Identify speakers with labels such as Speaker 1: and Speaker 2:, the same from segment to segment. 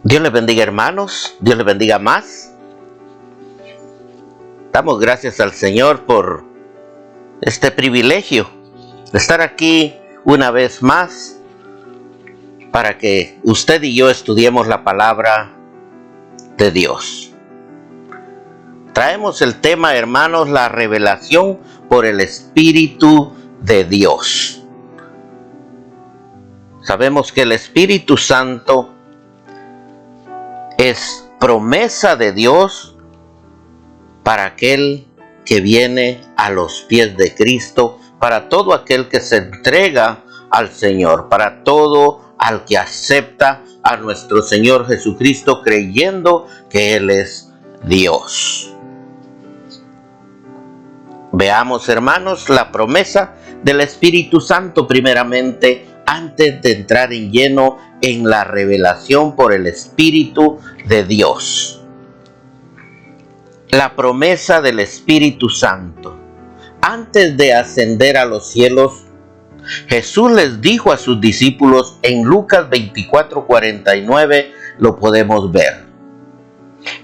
Speaker 1: Dios les bendiga, hermanos, Dios les bendiga más. Damos gracias al Señor por este privilegio de estar aquí una vez más para que usted y yo estudiemos la palabra de Dios. Traemos el tema, hermanos, la revelación por el Espíritu de Dios. Sabemos que el Espíritu Santo es promesa de Dios para aquel que viene a los pies de Cristo, para todo aquel que se entrega al Señor, para todo al que acepta a nuestro Señor Jesucristo creyendo que Él es Dios. Veamos, hermanos, la promesa del Espíritu Santo primeramente, antes de entrar en lleno en la revelación por el Espíritu de Dios. La promesa del Espíritu Santo. Antes de ascender a los cielos, Jesús les dijo a sus discípulos en Lucas 24:49, lo podemos ver.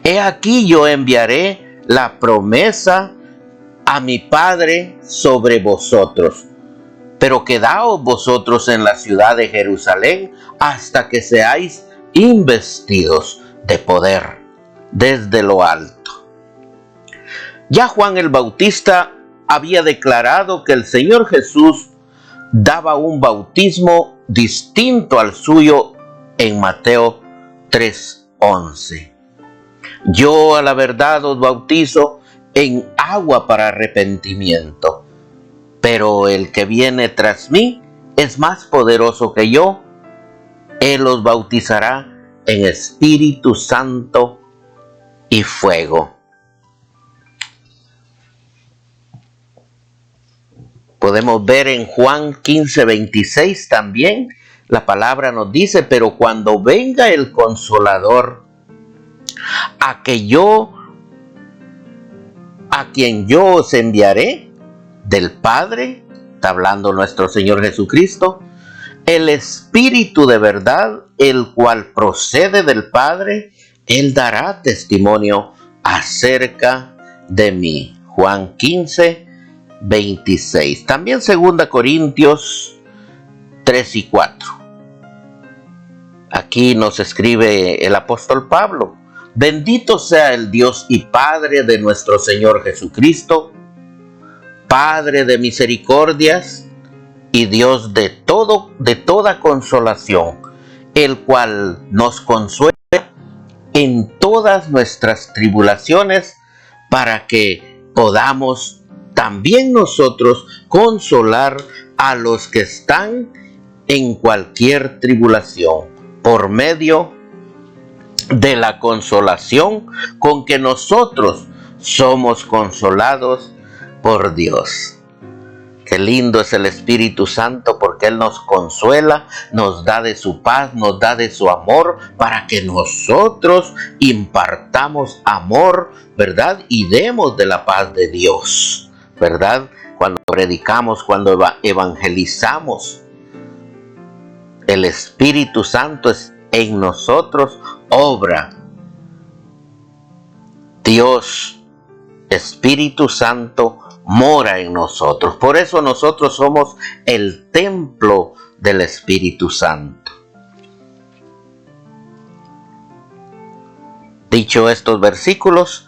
Speaker 1: He aquí yo enviaré la promesa a mi Padre sobre vosotros. Pero quedaos vosotros en la ciudad de Jerusalén hasta que seáis investidos de poder desde lo alto. Ya Juan el Bautista había declarado que el Señor Jesús daba un bautismo distinto al suyo en Mateo 3:11. Yo a la verdad os bautizo en agua para arrepentimiento. Pero el que viene tras mí es más poderoso que yo. Él os bautizará en Espíritu Santo y fuego. Podemos ver en Juan 15:26 también, la palabra nos dice, pero cuando venga el Consolador, a quien yo os enviaré, del Padre, está hablando nuestro Señor Jesucristo, el Espíritu de verdad, el cual procede del Padre, Él dará testimonio acerca de mí. Juan 15:26. También 2 Corintios 3:4. Aquí nos escribe el apóstol Pablo: bendito sea el Dios y Padre de nuestro Señor Jesucristo, Padre de misericordias y Dios de toda consolación, el cual nos consuela en todas nuestras tribulaciones, para que podamos también nosotros consolar a los que están en cualquier tribulación, por medio de la consolación con que nosotros somos consolados por Dios. Qué lindo es el Espíritu Santo, porque Él nos consuela, nos da de su paz, nos da de su amor, para que nosotros impartamos amor, ¿verdad? Y demos de la paz de Dios, ¿verdad? Cuando predicamos, cuando evangelizamos, el Espíritu Santo es en nosotros, obra. Dios, Espíritu Santo, mora en nosotros. Por eso nosotros somos el templo del Espíritu Santo. Dicho estos versículos,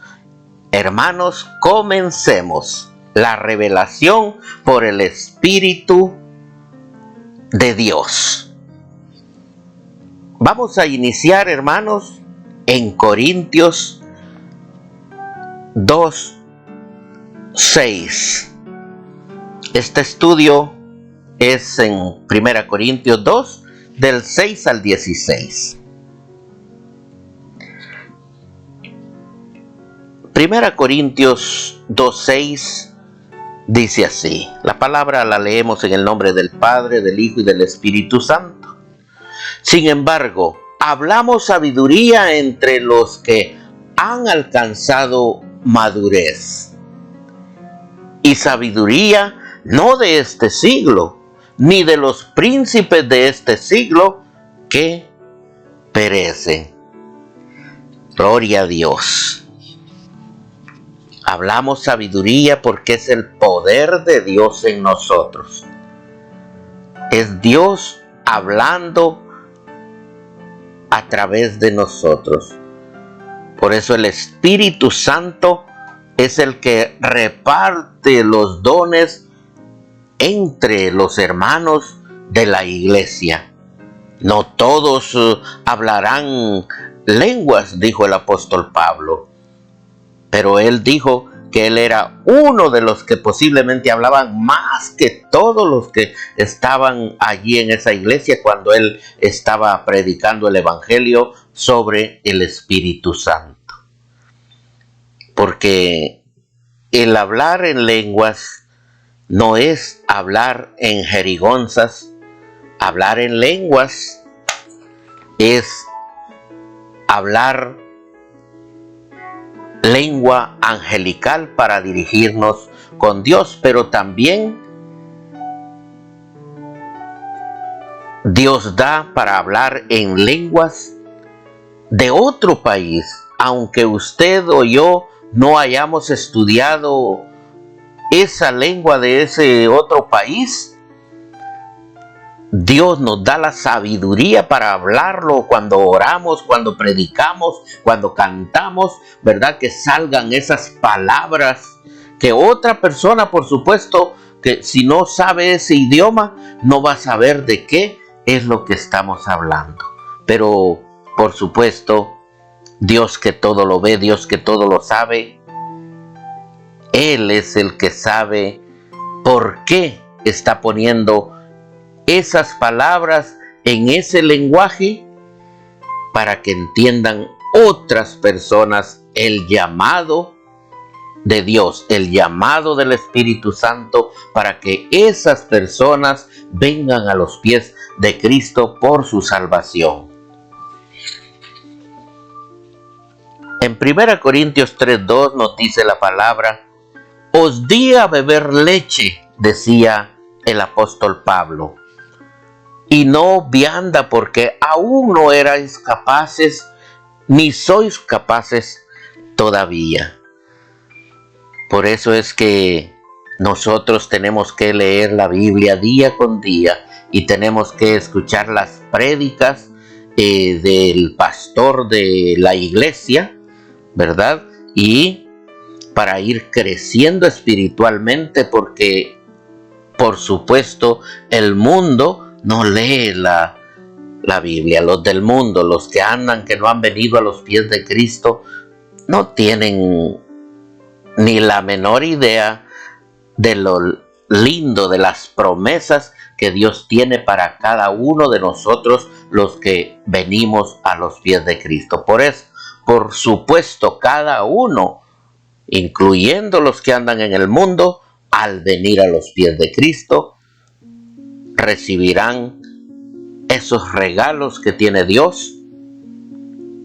Speaker 1: hermanos, comencemos la revelación por el Espíritu de Dios. Vamos a iniciar, hermanos, en Corintios 2:6. Este estudio es en 1 Corintios 2, del 6 al 16. 1 Corintios 2:6 dice así. La palabra la leemos en el nombre del Padre, del Hijo y del Espíritu Santo. Sin embargo, hablamos sabiduría entre los que han alcanzado madurez, y sabiduría no de este siglo, ni de los príncipes de este siglo que perecen. Gloria a Dios. Hablamos sabiduría porque es el poder de Dios en nosotros. Es Dios hablando a través de nosotros. Por eso el Espíritu Santo es el que reparte los dones entre los hermanos de la iglesia. No todos hablarán lenguas, dijo el apóstol Pablo, pero él dijo que él era uno de los que posiblemente hablaban más que todos los que estaban allí en esa iglesia cuando él estaba predicando el evangelio sobre el Espíritu Santo. Porque el hablar en lenguas no es hablar en jerigonzas. Hablar en lenguas es hablar lengua angelical para dirigirnos con Dios, pero también Dios da para hablar en lenguas de otro país, aunque usted o yo no hayamos estudiado esa lengua de ese otro país. Dios nos da la sabiduría para hablarlo cuando oramos, cuando predicamos, cuando cantamos, ¿verdad? Que salgan esas palabras que otra persona, por supuesto, que si no sabe ese idioma, no va a saber de qué es lo que estamos hablando. Pero, por supuesto, Dios que todo lo ve, Dios que todo lo sabe, Él es el que sabe por qué está poniendo esas palabras en ese lenguaje para que entiendan otras personas el llamado de Dios, el llamado del Espíritu Santo, para que esas personas vengan a los pies de Cristo por su salvación. En 1 Corintios 3:2 nos dice la palabra: os di a beber leche, decía el apóstol Pablo, y no vianda, porque aún no erais capaces, ni sois capaces todavía. Por eso es que nosotros tenemos que leer la Biblia día con día y tenemos que escuchar las prédicas del pastor de la iglesia, ¿verdad? Y para ir creciendo espiritualmente, porque por supuesto el mundo no lee la Biblia. Los del mundo, los que andan, que no han venido a los pies de Cristo, no tienen ni la menor idea de lo lindo, de las promesas que Dios tiene para cada uno de nosotros, los que venimos a los pies de Cristo. Por eso, por supuesto, cada uno, incluyendo los que andan en el mundo, al venir a los pies de Cristo, recibirán esos regalos que tiene Dios,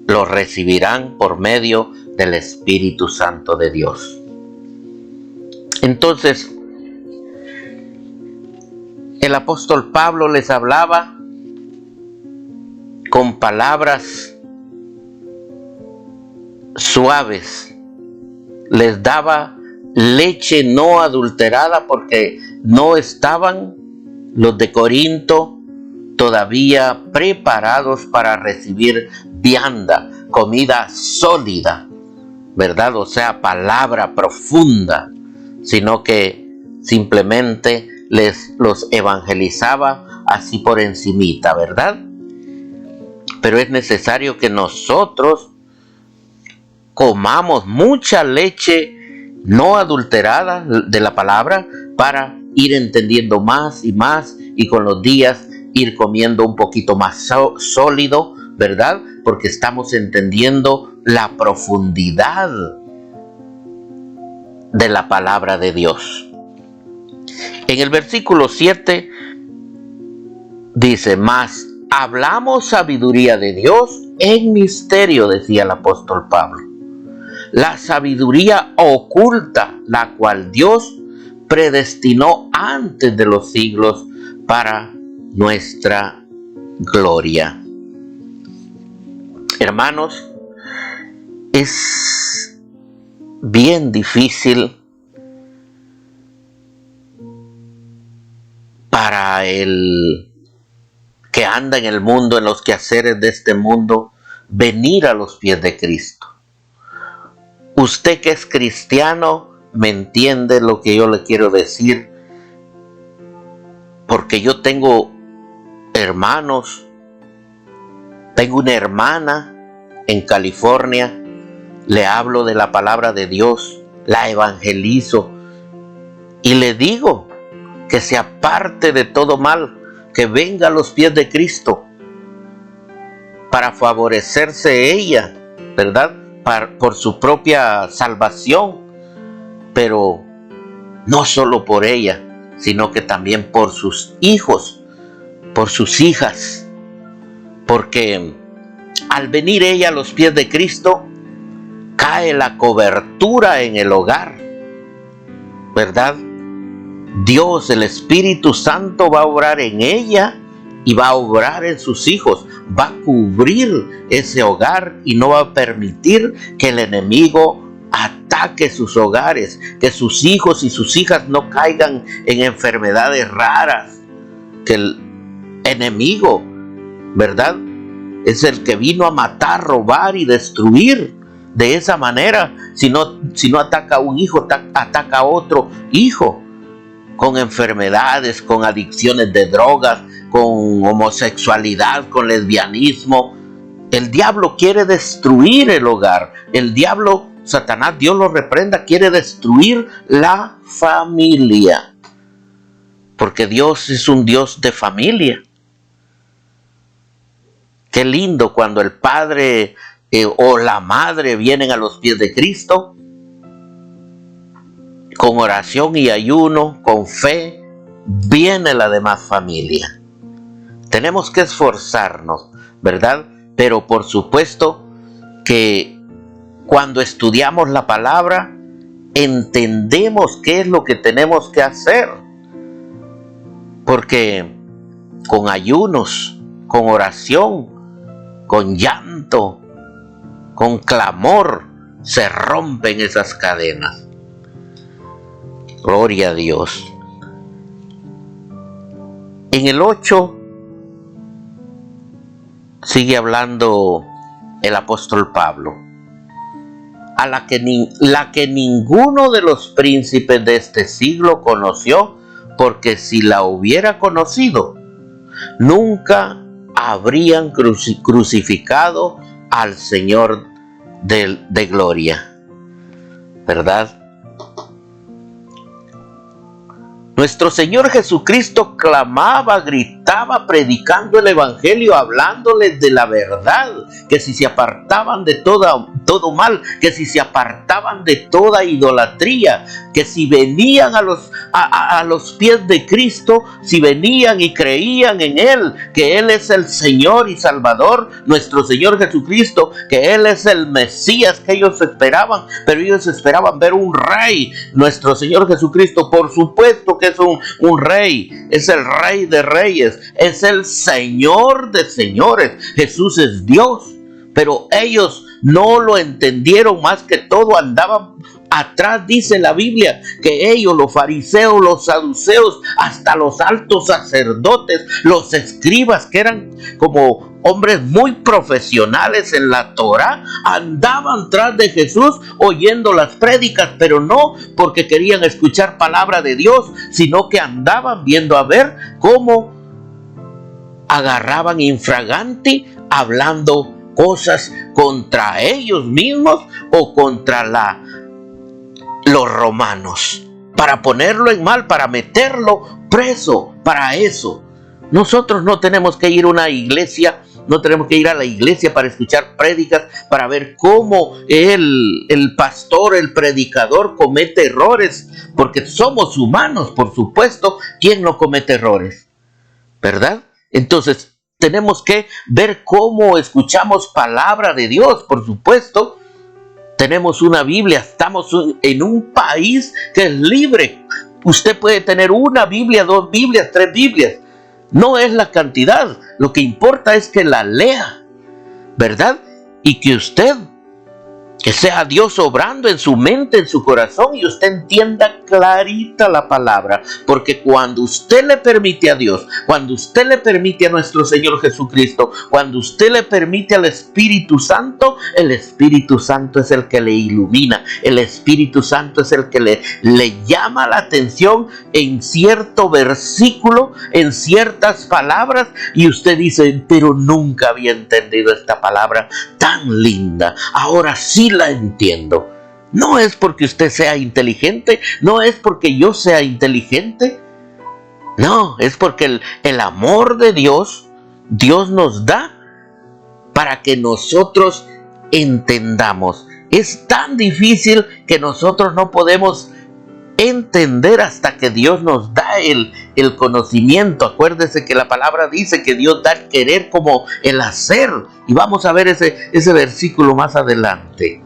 Speaker 1: los recibirán por medio del Espíritu Santo de Dios. Entonces, el apóstol Pablo les hablaba con palabras suaves, les daba leche no adulterada, porque no estaban los de Corinto todavía preparados para recibir vianda, comida sólida, ¿verdad? O sea, palabra profunda, sino que simplemente los evangelizaba así por encimita, ¿verdad? Pero es necesario que nosotros comamos mucha leche no adulterada de la palabra para ir entendiendo más y con los días ir comiendo un poquito más sólido, ¿verdad? Porque estamos entendiendo la profundidad de la palabra de Dios. En el versículo 7 dice: mas hablamos sabiduría de Dios en misterio, decía el apóstol Pablo. La sabiduría oculta, la cual Dios predestinó antes de los siglos para nuestra gloria. Hermanos, es bien difícil para el que anda en el mundo, en los quehaceres de este mundo, venir a los pies de Cristo. Usted que es cristiano me entiende lo que yo le quiero decir, porque yo tengo hermanos, tengo una hermana en California, le hablo de la palabra de Dios, la evangelizo y le digo que se aparte de todo mal, que venga a los pies de Cristo para favorecerse ella, ¿verdad? Por su propia salvación, pero no solo por ella, sino que también por sus hijos, por sus hijas, porque al venir ella a los pies de Cristo, cae la cobertura en el hogar, ¿verdad? Dios, el Espíritu Santo va a obrar en ella y va a obrar en sus hijos, va a cubrir ese hogar y no va a permitir que el enemigo ataque sus hogares, que sus hijos y sus hijas no caigan en enfermedades raras, que el enemigo, ¿verdad?, es el que vino a matar, robar y destruir. De esa manera, si no ataca a un hijo, ataca a otro hijo, con enfermedades, con adicciones de drogas, con homosexualidad, con lesbianismo. El diablo quiere destruir el hogar. El diablo, Satanás, Dios lo reprenda, quiere destruir la familia. Porque Dios es un Dios de familia. Qué lindo cuando el padre o la madre vienen a los pies de Cristo, con oración y ayuno, con fe, viene la demás familia. Tenemos que esforzarnos, ¿verdad? Pero por supuesto que cuando estudiamos la palabra, entendemos qué es lo que tenemos que hacer. Porque con ayunos, con oración, con llanto, con clamor, se rompen esas cadenas. Gloria a Dios. En el 8 sigue hablando el apóstol Pablo, a la que ninguno de los príncipes de este siglo conoció, porque si la hubiera conocido, nunca habrían crucificado al Señor de gloria, ¿verdad? Nuestro Señor Jesucristo clamaba, gritaba, predicando el Evangelio, hablándoles de la verdad, que si se apartaban de todo mal, que si se apartaban de toda idolatría, que si venían a los pies de Cristo, si venían y creían en Él, que Él es el Señor y Salvador, nuestro Señor Jesucristo, que Él es el Mesías que ellos esperaban, pero ellos esperaban ver un rey. Nuestro Señor Jesucristo, por supuesto que es un rey, es el Rey de Reyes, es el Señor de señores. Jesús es Dios, pero ellos no lo entendieron, más que todo andaban atrás. Dice la Biblia que ellos, los fariseos, los saduceos, hasta los altos sacerdotes, los escribas, que eran como hombres muy profesionales en la Torá, andaban tras de Jesús oyendo las prédicas, pero no porque querían escuchar palabra de Dios, sino que andaban viendo a ver cómo agarraban infraganti, hablando cosas contra ellos mismos o contra los romanos, para ponerlo en mal, para meterlo preso. Para eso nosotros no tenemos que ir a una iglesia, no tenemos que ir a la iglesia para escuchar prédicas, para ver cómo el pastor, el predicador comete errores, porque somos humanos, por supuesto. ¿Quién no comete errores? ¿Verdad? Entonces tenemos que ver cómo escuchamos palabra de Dios. Por supuesto, tenemos una Biblia, estamos en un país que es libre. Usted puede tener una Biblia, 2 Biblias, 3 Biblias. No es la cantidad, lo que importa es que la lea, ¿verdad? Y que usted Que sea Dios obrando en su mente, en su corazón, y usted entienda clarita la palabra. Porque cuando usted le permite a Dios, cuando usted le permite a nuestro Señor Jesucristo, cuando usted le permite al Espíritu Santo, el Espíritu Santo es el que le ilumina. El Espíritu Santo es el que le llama la atención en cierto versículo, en ciertas palabras, y usted dice, pero nunca había entendido esta palabra tan linda. Ahora sí la entiendo. No es porque usted sea inteligente, no es porque yo sea inteligente, no, es porque el amor de Dios nos da para que nosotros entendamos. Es tan difícil que nosotros no podemos entender hasta que Dios nos da el conocimiento. Acuérdese que la palabra dice que Dios da el querer como el hacer. Y vamos a ver ese versículo más adelante.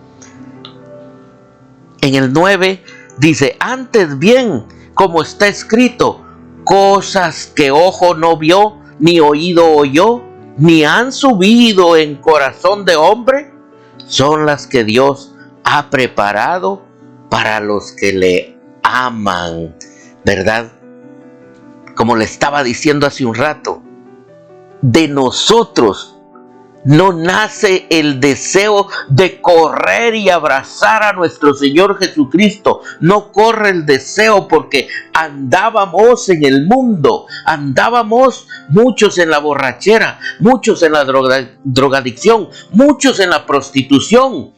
Speaker 1: En el 9 dice, antes bien, como está escrito, cosas que ojo no vio, ni oído oyó, ni han subido en corazón de hombre, son las que Dios ha preparado para los que le aman, ¿verdad? Como le estaba diciendo hace un rato, de nosotros no nace el deseo de correr y abrazar a nuestro Señor Jesucristo. No corre el deseo porque andábamos en el mundo, andábamos muchos en la borrachera, muchos en la drogadicción, muchos en la prostitución,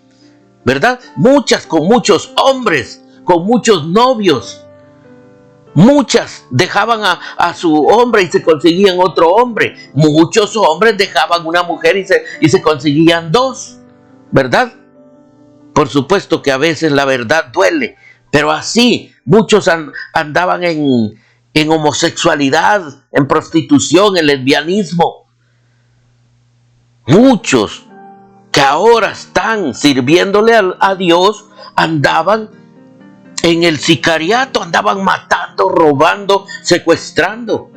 Speaker 1: ¿verdad? Muchas con muchos hombres, con muchos novios. Muchas dejaban a su hombre y se conseguían otro hombre. Muchos hombres dejaban una mujer y se conseguían dos, ¿verdad? Por supuesto que a veces la verdad duele, pero así muchos andaban en homosexualidad, en prostitución, en lesbianismo. Muchos que ahora están sirviéndole a Dios andaban en el sicariato, andaban matando, robando, secuestrando,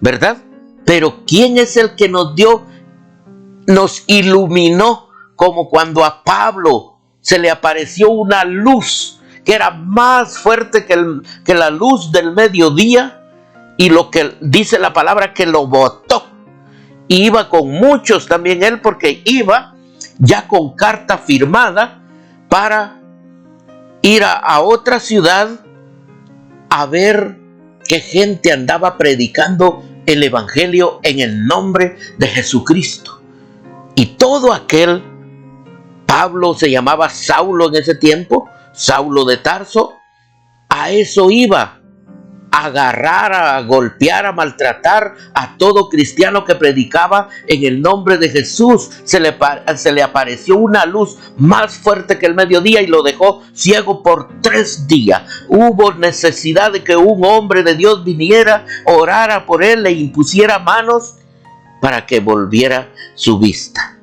Speaker 1: ¿verdad? Pero ¿quién es el que nos iluminó? Como cuando a Pablo se le apareció una luz que era más fuerte que la luz del mediodía, y lo que dice la palabra que lo botó. Y iba con muchos también él, porque iba ya con carta firmada para ir a otra ciudad a ver qué gente andaba predicando el evangelio en el nombre de Jesucristo. Y todo aquel, Pablo se llamaba Saulo en ese tiempo, Saulo de Tarso, a eso iba, a agarrar, a golpear, a maltratar a todo cristiano que predicaba en el nombre de Jesús. Se le apareció una luz más fuerte que el mediodía y lo dejó ciego por 3 días. Hubo necesidad de que un hombre de Dios viniera, orara por él, le impusiera manos para que volviera su vista.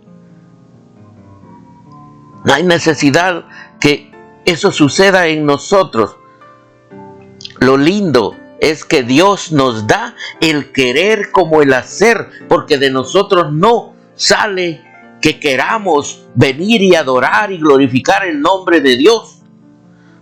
Speaker 1: No hay necesidad que eso suceda en nosotros. Lo lindo es que Dios nos da el querer como el hacer, porque de nosotros no sale que queramos venir y adorar y glorificar el nombre de Dios,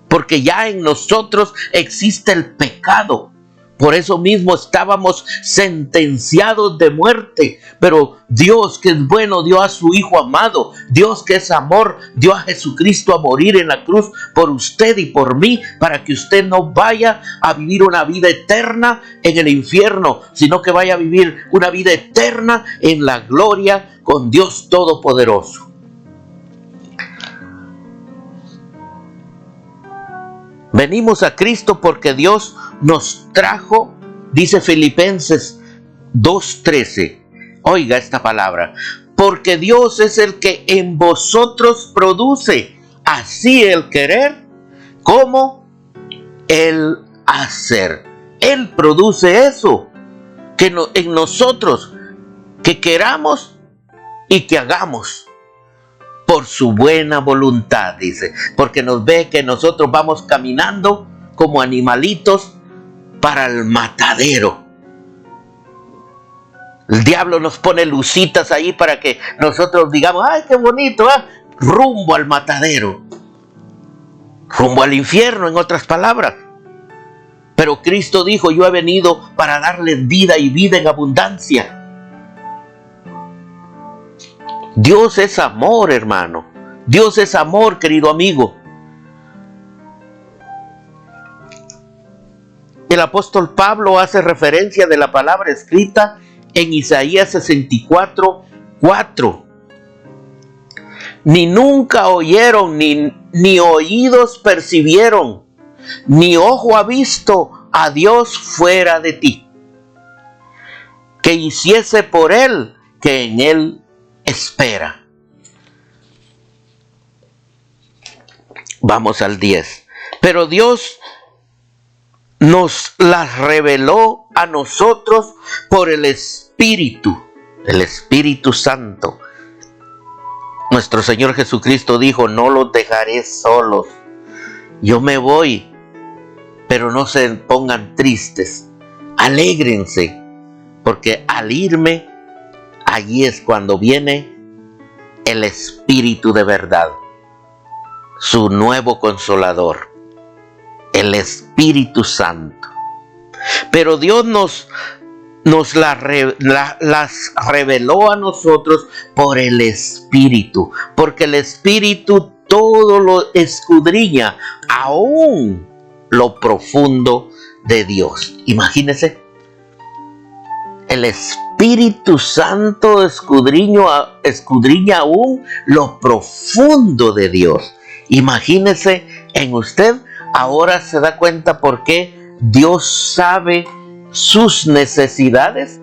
Speaker 1: porque ya en nosotros existe el pecado. Por eso mismo estábamos sentenciados de muerte, pero Dios, que es bueno, dio a su Hijo amado. Dios, que es amor, dio a Jesucristo a morir en la cruz por usted y por mí, para que usted no vaya a vivir una vida eterna en el infierno, sino que vaya a vivir una vida eterna en la gloria con Dios Todopoderoso. Venimos a Cristo porque Dios nos trajo, dice Filipenses 2:13. Oiga esta palabra. Porque Dios es el que en vosotros produce así el querer como el hacer. Él produce eso en nosotros, que queramos y que hagamos. Por su buena voluntad, dice, porque nos ve que nosotros vamos caminando como animalitos para el matadero. El diablo nos pone lucitas ahí para que nosotros digamos, ay, qué bonito, rumbo al matadero, rumbo al infierno, en otras palabras. Pero Cristo dijo: yo he venido para darles vida y vida en abundancia. Dios es amor, hermano. Dios es amor, querido amigo. El apóstol Pablo hace referencia de la palabra escrita en Isaías 64:4. Ni nunca oyeron, ni oídos percibieron, ni ojo ha visto a Dios fuera de ti, que hiciese por él que en él espera. Vamos al 10. Pero Dios nos las reveló a nosotros por el Espíritu Santo. Nuestro Señor Jesucristo dijo: no los dejaré solos. Yo me voy, pero no se pongan tristes. Alégrense, porque al irme, allí es cuando viene el Espíritu de verdad, su nuevo Consolador, el Espíritu Santo. Pero Dios nos las reveló a nosotros por el Espíritu, porque el Espíritu todo lo escudriña, aún lo profundo de Dios. Imagínense, el Espíritu Santo escudriña aún lo profundo de Dios. Imagínese en usted, ahora se da cuenta por qué Dios sabe sus necesidades.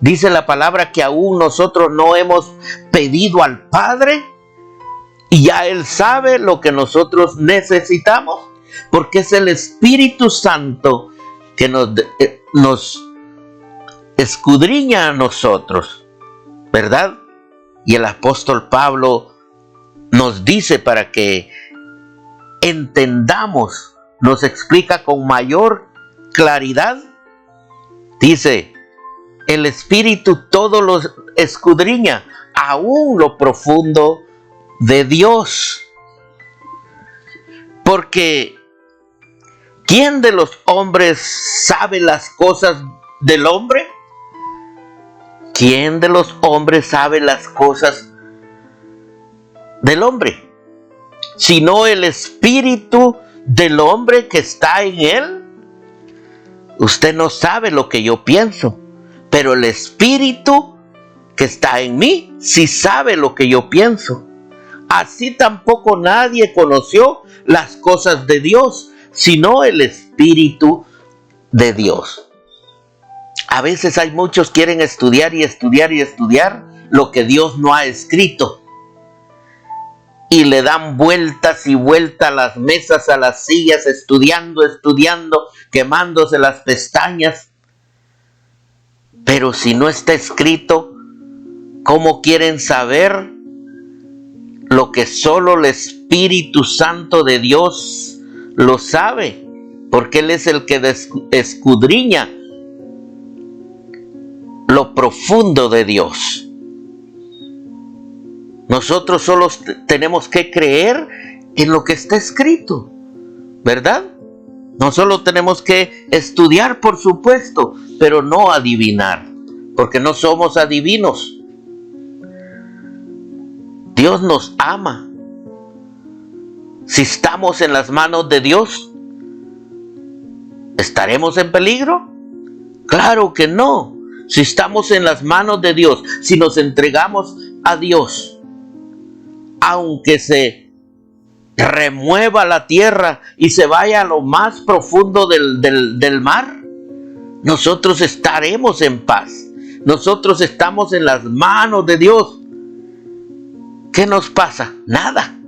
Speaker 1: Dice la palabra que aún nosotros no hemos pedido al Padre y ya Él sabe lo que nosotros necesitamos, porque es el Espíritu Santo que nos escudriña a nosotros, ¿verdad? Y el apóstol Pablo nos dice para que entendamos, nos explica con mayor claridad. Dice: el Espíritu todo lo escudriña, aún lo profundo de Dios. Porque ¿quién de los hombres sabe las cosas del hombre? ¿Quién de los hombres sabe las cosas del hombre? Sino el espíritu del hombre que está en él. Usted no sabe lo que yo pienso, pero el espíritu que está en mí sí sabe lo que yo pienso. Así tampoco nadie conoció las cosas de Dios, sino el Espíritu de Dios. A veces hay muchos que quieren estudiar y estudiar y estudiar lo que Dios no ha escrito. Y le dan vueltas y vueltas a las mesas, a las sillas, estudiando, quemándose las pestañas. Pero si no está escrito, ¿cómo quieren saber lo que solo el Espíritu Santo de Dios lo sabe? Porque Él es el que escudriña lo profundo de Dios. Nosotros solo tenemos que creer en lo que está escrito, ¿verdad? No solo tenemos que estudiar, por supuesto, pero no adivinar, porque no somos adivinos. Dios nos ama. Si estamos en las manos de Dios, ¿estaremos en peligro? Claro que no. Si estamos en las manos de Dios, si nos entregamos a Dios, aunque se remueva la tierra y se vaya a lo más profundo del mar, nosotros estaremos en paz. Nosotros estamos en las manos de Dios. ¿Qué nos pasa? Nada.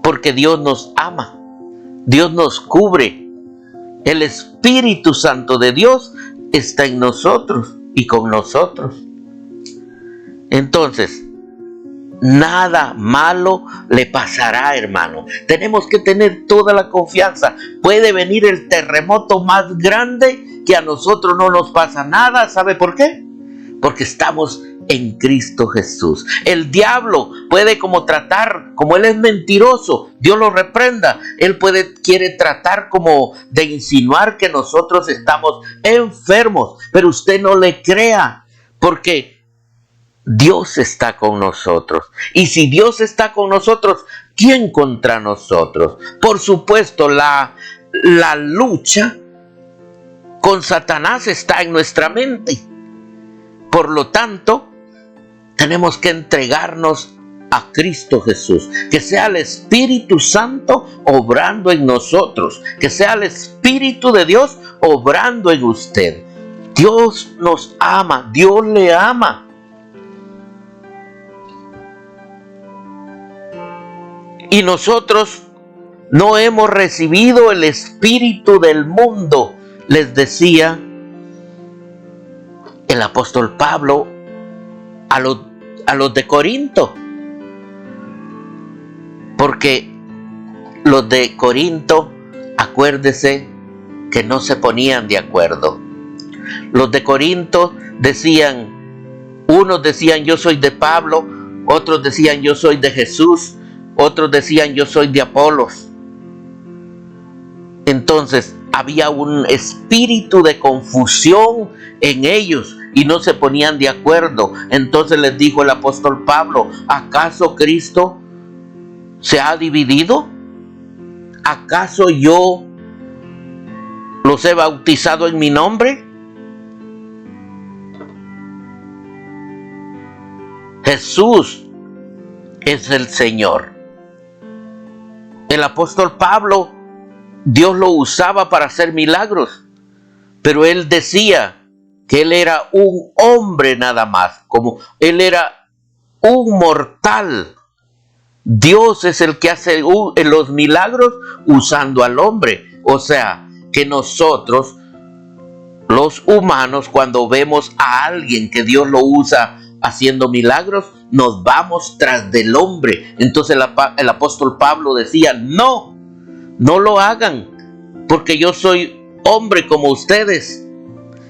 Speaker 1: Porque Dios nos ama. Dios nos cubre. El Espíritu Santo de Dios está en nosotros y con nosotros. Entonces, nada malo le pasará, hermano. Tenemos que tener toda la confianza. Puede venir el terremoto más grande que a nosotros no nos pasa nada. ¿Sabe por qué? Porque estamos en Cristo Jesús. El diablo puede como él es mentiroso, Dios lo reprenda. Él quiere tratar como de insinuar que nosotros estamos enfermos, pero usted no le crea, porque Dios está con nosotros. Y si Dios está con nosotros, ¿quién contra nosotros? Por supuesto, la lucha con Satanás está en nuestra mente. Por lo tanto, tenemos que entregarnos a Cristo Jesús. Que sea el Espíritu Santo obrando en nosotros. Que sea el Espíritu de Dios obrando en usted. Dios nos ama, Dios le ama. Y nosotros no hemos recibido el espíritu del mundo, les decía el apóstol Pablo a los de Corinto. Porque los de Corinto, acuérdese que no se ponían de acuerdo. Los de Corinto unos decían yo soy de Pablo, otros decían yo soy de Jesús, otros decían yo soy de Apolos. Entonces había un espíritu de confusión en ellos y no se ponían de acuerdo. Entonces les dijo el apóstol Pablo, ¿acaso Cristo se ha dividido? ¿Acaso yo los he bautizado en mi nombre? Jesús es el Señor. El apóstol Pablo, Dios lo usaba para hacer milagros, pero él decía que él era un hombre nada más, como él era un mortal. Dios es el que hace los milagros usando al hombre. O sea, que nosotros, los humanos, cuando vemos a alguien que Dios lo usa haciendo milagros, nos vamos tras del hombre. Entonces el apóstol Pablo decía, no lo hagan, porque yo soy hombre como ustedes.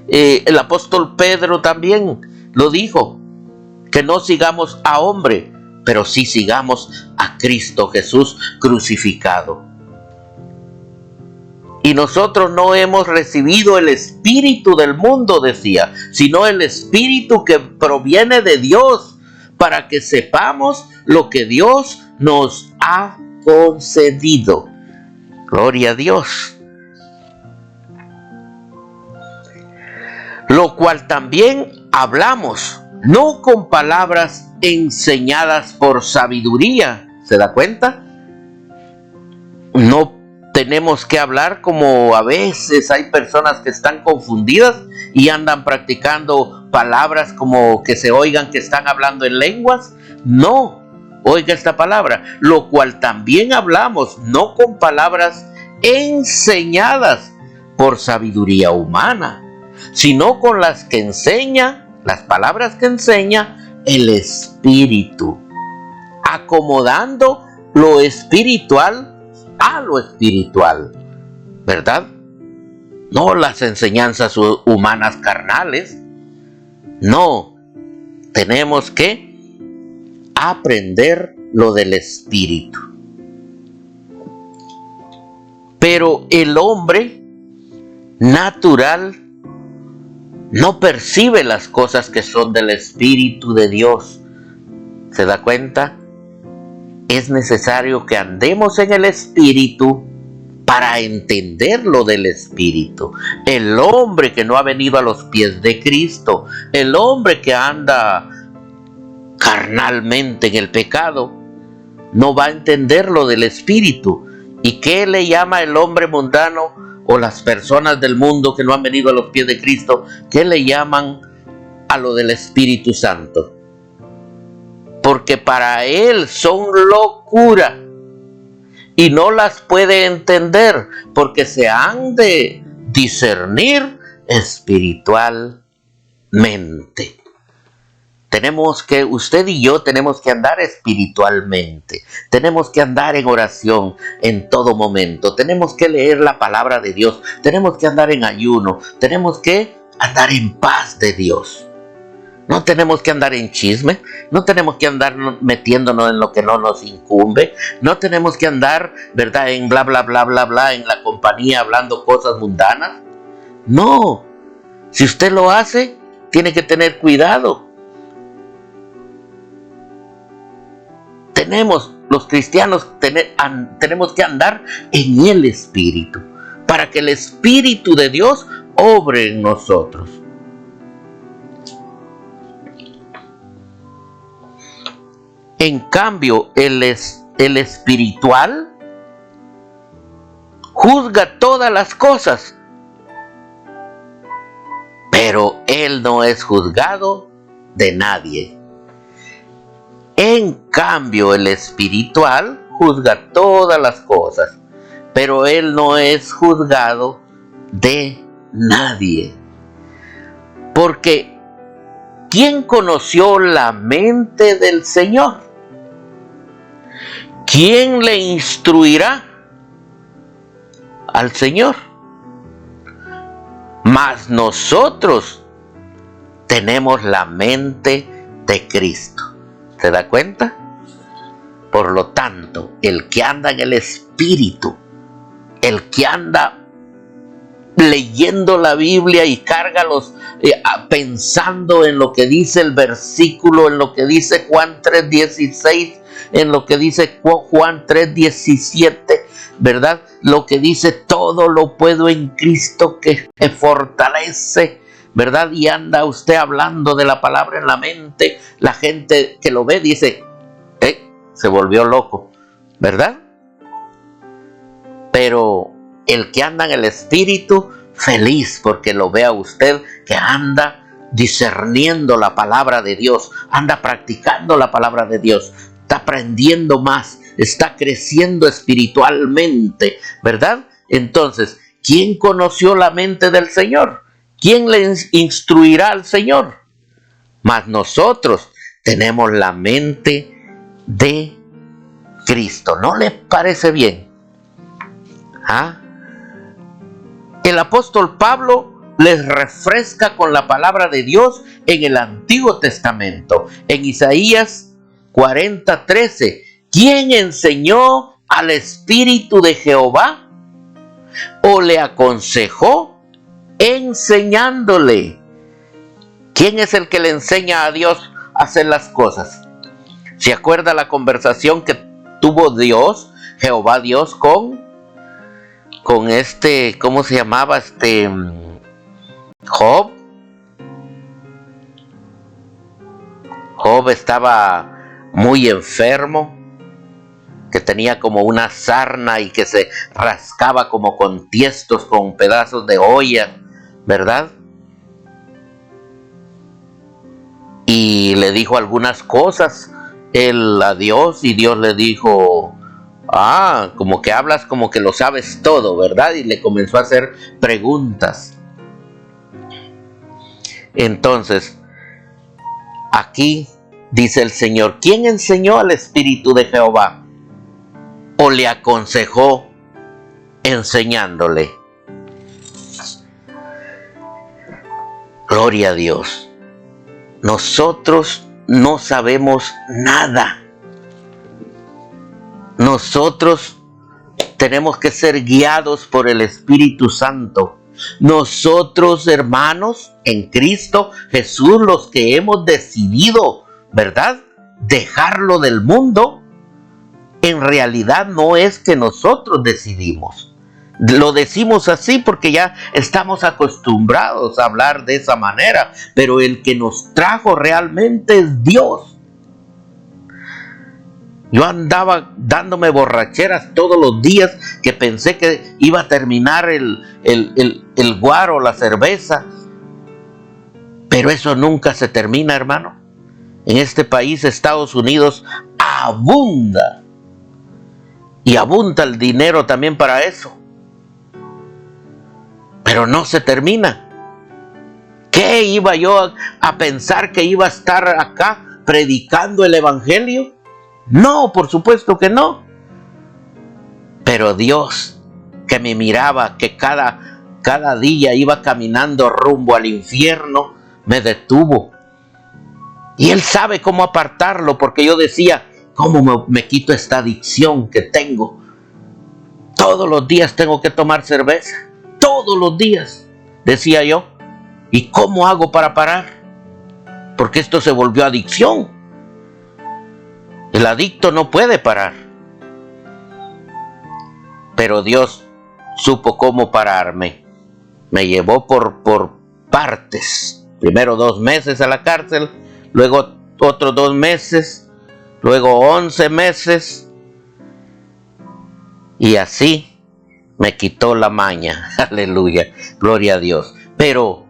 Speaker 1: El apóstol Pedro también lo dijo, que no sigamos a hombre, pero sí sigamos a Cristo Jesús crucificado. Y nosotros no hemos recibido el espíritu del mundo, decía, sino el espíritu que proviene de Dios, para que sepamos lo que Dios nos ha concedido. Gloria a Dios. Lo cual también hablamos, no con palabras enseñadas por sabiduría. ¿Se da cuenta? No tenemos que hablar como a veces hay personas que están confundidas y andan practicando palabras como que se oigan que están hablando en lenguas. No, oiga esta palabra, lo cual también hablamos, no con palabras enseñadas por sabiduría humana, sino con las que enseña, las palabras que enseña el Espíritu, acomodando lo espiritual a lo espiritual, ¿verdad? No las enseñanzas humanas carnales. No, tenemos que aprender lo del Espíritu. Pero el hombre natural no percibe las cosas que son del Espíritu de Dios. ¿Se da cuenta? Es necesario que andemos en el Espíritu para entender lo del Espíritu. El hombre que no ha venido a los pies de Cristo, el hombre que anda carnalmente en el pecado, no va a entender lo del Espíritu. ¿Y qué le llama el hombre mundano o las personas del mundo que no han venido a los pies de Cristo? ¿Qué le llaman a lo del Espíritu Santo? Porque para él son locura y no las puede entender, porque se han de discernir espiritualmente. Usted y yo tenemos que andar espiritualmente, tenemos que andar en oración en todo momento, tenemos que leer la palabra de Dios, tenemos que andar en ayuno, tenemos que andar en paz de Dios. No tenemos que andar en chisme, no tenemos que andar metiéndonos en lo que no nos incumbe, no tenemos que andar, ¿verdad?, en bla, bla, bla, bla, bla, en la compañía hablando cosas mundanas. No, si usted lo hace, tiene que tener cuidado. Los cristianos tenemos que andar en el Espíritu, para que el Espíritu de Dios obre en nosotros. En cambio, el espiritual juzga todas las cosas, pero él no es juzgado de nadie. En cambio, el espiritual juzga todas las cosas, pero él no es juzgado de nadie. Porque ¿quién conoció la mente del Señor? ¿Quién le instruirá? Al Señor. Mas nosotros tenemos la mente de Cristo. ¿Se da cuenta? Por lo tanto, el que anda en el Espíritu, el que anda leyendo la Biblia y carga pensando en lo que dice el versículo, en lo que dice Juan 3:16, en lo que dice Juan 3:17, ¿verdad? Lo que dice todo lo puedo en Cristo que me fortalece, ¿verdad? Y anda usted hablando de la palabra en la mente, la gente que lo ve dice, se volvió loco, ¿verdad? Pero el que anda en el Espíritu, feliz porque lo vea usted que anda discerniendo la palabra de Dios, anda practicando la palabra de Dios, está aprendiendo más, está creciendo espiritualmente, ¿verdad? Entonces, ¿quién conoció la mente del Señor? ¿Quién le instruirá al Señor? Mas nosotros tenemos la mente de Cristo. ¿No les parece bien? ¿Ah? El apóstol Pablo les refresca con la palabra de Dios en el Antiguo Testamento. En Isaías 40:13. ¿Quién enseñó al Espíritu de Jehová? ¿O le aconsejó enseñándole? ¿Quién es el que le enseña a Dios a hacer las cosas? ¿Se acuerda la conversación que tuvo Dios, Jehová Dios, con ¿cómo se llamaba? Job. Job estaba muy enfermo, que tenía como una sarna y que se rascaba como con tiestos, con pedazos de olla, ¿verdad? Y le dijo algunas cosas él a Dios, y Dios le dijo, como que hablas como que lo sabes todo, ¿verdad? Y le comenzó a hacer preguntas. Entonces, aquí dice el Señor, ¿quién enseñó al Espíritu de Jehová? ¿O le aconsejó enseñándole? Gloria a Dios. Nosotros no sabemos nada. Nosotros tenemos que ser guiados por el Espíritu Santo. Nosotros, hermanos, en Cristo Jesús, los que hemos decidido, ¿verdad?, dejarlo del mundo, en realidad no es que nosotros decidimos. Lo decimos así porque ya estamos acostumbrados a hablar de esa manera, pero el que nos trajo realmente es Dios. Yo andaba dándome borracheras todos los días que pensé que iba a terminar el guaro, la cerveza. Pero eso nunca se termina, hermano. En este país, Estados Unidos, abunda. Y abunda el dinero también para eso. Pero no se termina. ¿Qué iba yo a pensar que iba a estar acá predicando el Evangelio? No, por supuesto que no. Pero Dios, que me miraba, que cada día iba caminando rumbo al infierno, me detuvo Y Él sabe cómo apartarlo, porque yo decía, ¿cómo me quito esta adicción que tengo? Todos los días tengo que tomar cerveza. Todos los días, decía yo. ¿Y cómo hago para parar? Porque esto se volvió adicción. El adicto no puede parar. Pero Dios supo cómo pararme. Me llevó por partes. Primero 2 meses a la cárcel, luego otros 2 meses, luego 11 meses. Y así me quitó la maña. Aleluya, gloria a Dios. Pero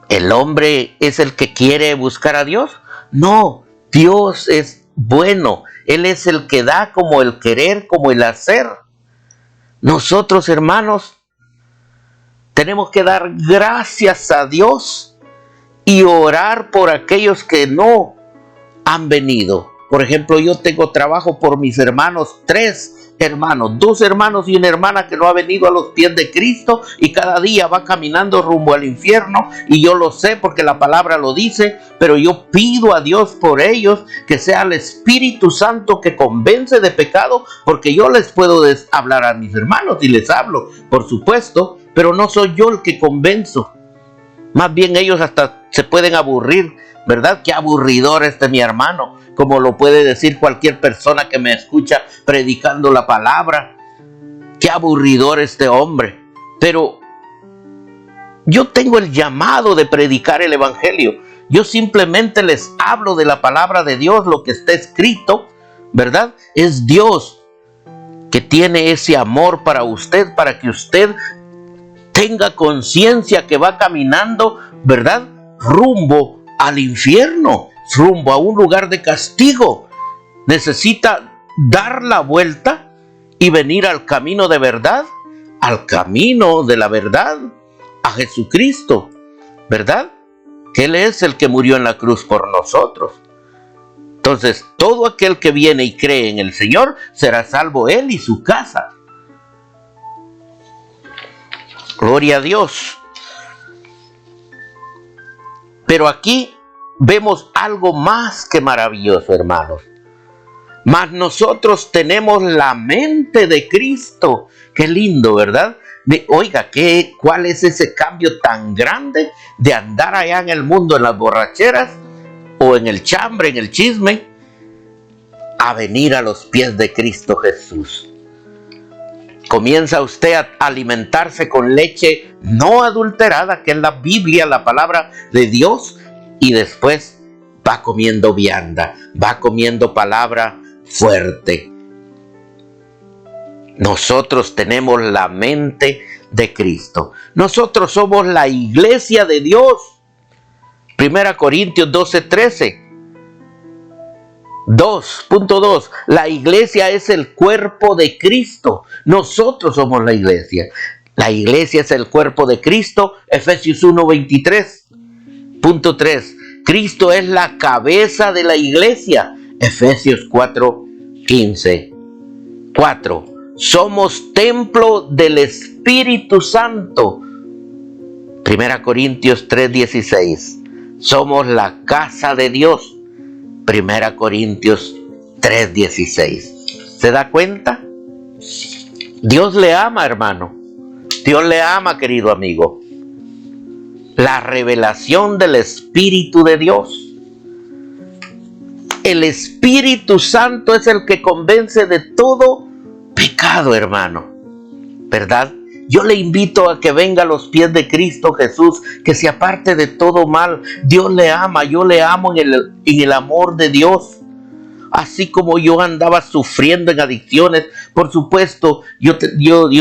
Speaker 1: ¿el hombre es el que quiere buscar a Dios? No, Dios es bueno. Él es el que da, como el querer, como el hacer. Nosotros, hermanos, tenemos que dar gracias a Dios y orar por aquellos que no han venido. Por ejemplo, yo tengo trabajo por mis hermanos, 3 hermanos, 2 hermanos y una hermana que no ha venido a los pies de Cristo y cada día va caminando rumbo al infierno, y yo lo sé porque la palabra lo dice, pero yo pido a Dios por ellos, que sea el Espíritu Santo que convence de pecado, porque yo les puedo hablar a mis hermanos y les hablo, por supuesto, pero no soy yo el que convenzo. Más bien ellos hasta se pueden aburrir, ¿verdad? Qué aburridor mi hermano, como lo puede decir cualquier persona que me escucha predicando la palabra. Qué aburridor este hombre. Pero yo tengo el llamado de predicar el evangelio. Yo simplemente les hablo de la palabra de Dios, lo que está escrito, ¿verdad? Es Dios que tiene ese amor para usted, para que usted tenga conciencia que va caminando, ¿verdad?, rumbo al infierno, rumbo a un lugar de castigo. Necesita dar la vuelta y venir al camino de verdad, al camino de la verdad, a Jesucristo, ¿verdad? Que Él es el que murió en la cruz por nosotros. Entonces, todo aquel que viene y cree en el Señor será salvo él y su casa. Gloria a Dios. Pero aquí vemos algo más que maravilloso, hermanos. Mas nosotros tenemos la mente de Cristo. Qué lindo, ¿verdad? Oiga, ¿cuál es ese cambio tan grande de andar allá en el mundo, en las borracheras, o en el chambre, en el chisme, a venir a los pies de Cristo Jesús? Comienza usted a alimentarse con leche no adulterada, que es la Biblia, la palabra de Dios, y después va comiendo vianda, va comiendo palabra fuerte. Nosotros tenemos la mente de Cristo. Nosotros somos la iglesia de Dios. 1 Corintios 12:13. 2.2. La iglesia es el cuerpo de Cristo. Nosotros somos la iglesia. La iglesia es el cuerpo de Cristo. Efesios 1:23.3. Cristo es la cabeza de la iglesia. Efesios 4:15. 4. Somos templo del Espíritu Santo. 1 Corintios 3:16. Somos la casa de Dios. 1 Corintios 3:16. ¿Se da cuenta? Dios le ama, hermano. Dios le ama, querido amigo. La revelación del Espíritu de Dios. El Espíritu Santo es el que convence de todo pecado, hermano, ¿verdad? Yo le invito a que venga a los pies de Cristo Jesús, que se aparte de todo mal. Dios le ama, yo le amo en el amor de Dios. Así como yo andaba sufriendo en adicciones, por supuesto, yo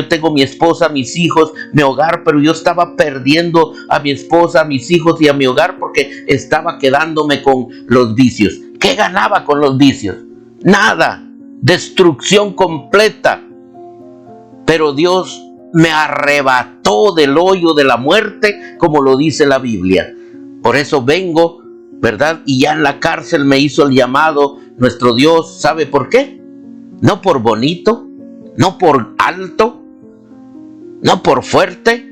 Speaker 1: tengo mi esposa, mis hijos, mi hogar, pero yo estaba perdiendo a mi esposa, a mis hijos y a mi hogar porque estaba quedándome con los vicios. ¿Qué ganaba con los vicios? Nada. Destrucción completa. Pero Dios me arrebató del hoyo de la muerte, como lo dice la Biblia. Por eso vengo, ¿verdad? Y ya en la cárcel me hizo el llamado nuestro Dios. ¿Sabe por qué? No por bonito, no por alto, no por fuerte.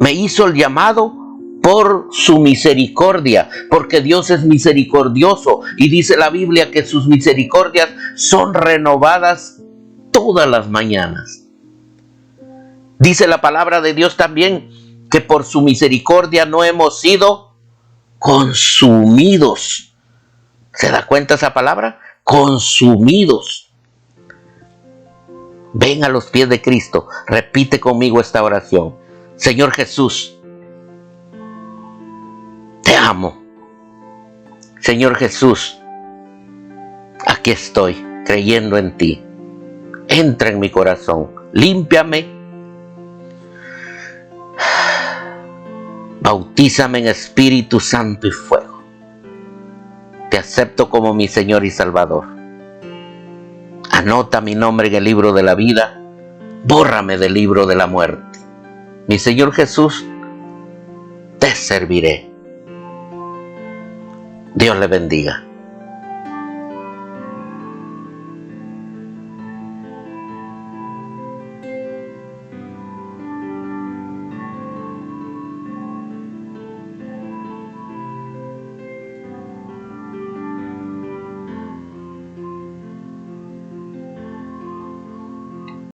Speaker 1: Me hizo el llamado por su misericordia, porque Dios es misericordioso y dice la Biblia que sus misericordias son renovadas todas las mañanas. Dice la palabra de Dios también que por su misericordia no hemos sido consumidos. ¿Se da cuenta esa palabra? Consumidos. Ven a los pies de Cristo, repite conmigo esta oración. Señor Jesús, te amo. Señor Jesús, aquí estoy creyendo en ti. Entra en mi corazón, límpiame, bautízame en Espíritu Santo y fuego. Te acepto como mi Señor y Salvador. Anota mi nombre en el libro de la vida, bórrame del libro de la muerte. Mi Señor Jesús, te serviré. Dios le bendiga.